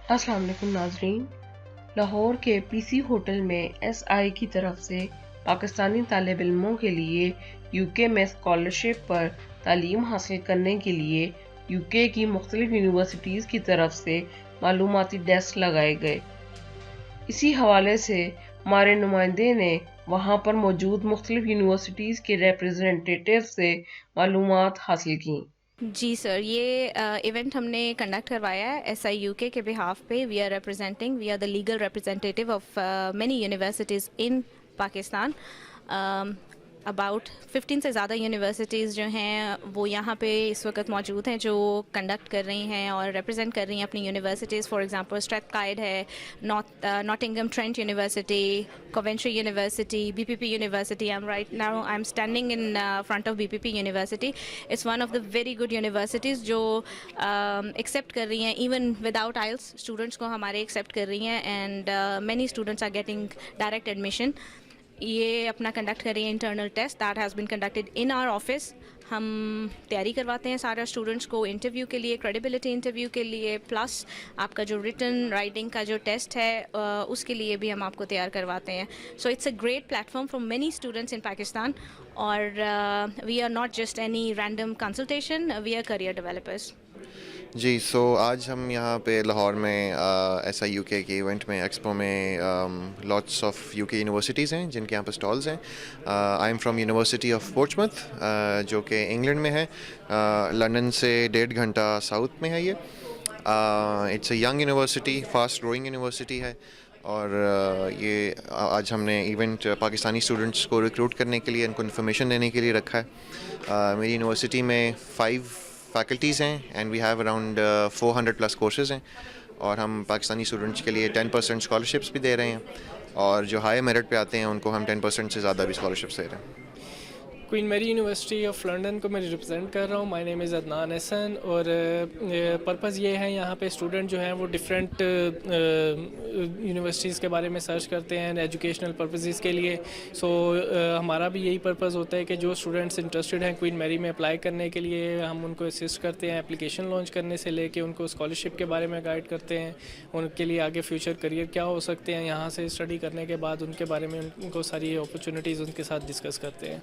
السلام علیکم ناظرین، لاہور کے پی سی ہوٹل میں ایس آئی کی طرف سے پاکستانی طالب علموں کے لیے یو کے میں اسکالرشپ پر تعلیم حاصل کرنے کے لیے یو کے کی مختلف یونیورسٹیز کی طرف سے معلوماتی ڈیسک لگائے گئے۔ اسی حوالے سے ہمارے نمائندے نے وہاں پر موجود مختلف یونیورسٹیز کے ریپرزینٹیٹیو سے معلومات حاصل کیں۔ جی سر، یہ ایونٹ ہم نے کنڈکٹ کروایا ہے ایس آئی یو کے بہاف پہ۔ We are the legal representative of many universities in Pakistan. About 15 سے زیادہ یونیورسٹیز جو ہیں وہ یہاں پہ اس وقت موجود ہیں، جو کنڈکٹ کر رہی ہیں اور ریپرزینٹ کر رہی ہیں اپنی یونیورسٹیز۔ فار ایگزامپل اسٹریتھکائیڈ ہے، Nottingham Trent University, Coventry University, B P P University. Right now I am standing in front of B P P University. It's one of the very good universities جو accept کر رہی ہیں even without oils students کو، ہمارے accept کر رہی ہیں، and many students are getting direct admission. یہ اپنا کنڈکٹ کر رہی ہیں internal test that has been conducted in our office. ہم تیاری کرواتے ہیں سارے اسٹوڈنٹس کو انٹرویو کے لیے، کریڈیبلٹی انٹرویو کے لیے، پلس آپ کا جو ریٹن رائٹنگ کا جو ٹیسٹ ہے اس کے لیے بھی ہم آپ کو تیار کرواتے ہیں۔ So it's a great platform for many students in Pakistan, اور we are not just any random consultation, we are career developers. جی آج ہم یہاں پہ لاہور میں S I U K event میں ایکسپو میں lots of U K universities ہیں جن کے یہاں پہ اسٹالز ہیں۔ I am from university of Portsmouth جو کہ انگلینڈ میں ہے، لنڈن سے 1.5 گھنٹہ ساؤتھ میں ہے۔ یہ it's a young university, fast growing university ہے، اور یہ آج ہم نے ایونٹ پاکستانی اسٹوڈنٹس کو ریکروٹ کرنے کے لیے، ان کو انفارمیشن دینے کے لیے رکھا ہے۔ میری یونیورسٹی میں 5 فیکلٹیز ہیں and we have around 400+ courses ہیں، اور ہم پاکستانی اسٹوڈنٹس کے لیے 10% اسکالرشپس بھی دے رہے ہیں، اور جو ہائی میرٹ پہ آتے ہیں ان کو ہم 10% سے زیادہ بھی اسکالرشپس دے رہے ہیں۔ کوئین میری یونیورسٹی آف لنڈن کو میں ریپرزینٹ کر رہا ہوں۔ مائی نیم از عدنان احسن، اور پرپز یہ ہے یہاں پہ اسٹوڈنٹ جو ہیں وہ ڈفرینٹ یونیورسٹیز کے بارے میں سرچ کرتے ہیں ایجوکیشنل پرپزز کے لیے۔ سو ہمارا بھی یہی پرپز ہوتا ہے کہ جو اسٹوڈنٹس انٹرسٹڈ ہیں کوئین میری میں اپلائی کرنے کے لیے، ہم ان کو اسسٹ کرتے ہیں اپلیکیشن لانچ کرنے سے لے کے ان کو اسکالرشپ کے بارے میں گائیڈ کرتے ہیں، ان کے لیے آگے فیوچر کریئر کیا ہو سکتے ہیں یہاں سے اسٹڈی کرنے کے بعد، ان کے بارے میں ان کو ساری اپرچونیٹیز ان کے ساتھ ڈسکس کرتے ہیں۔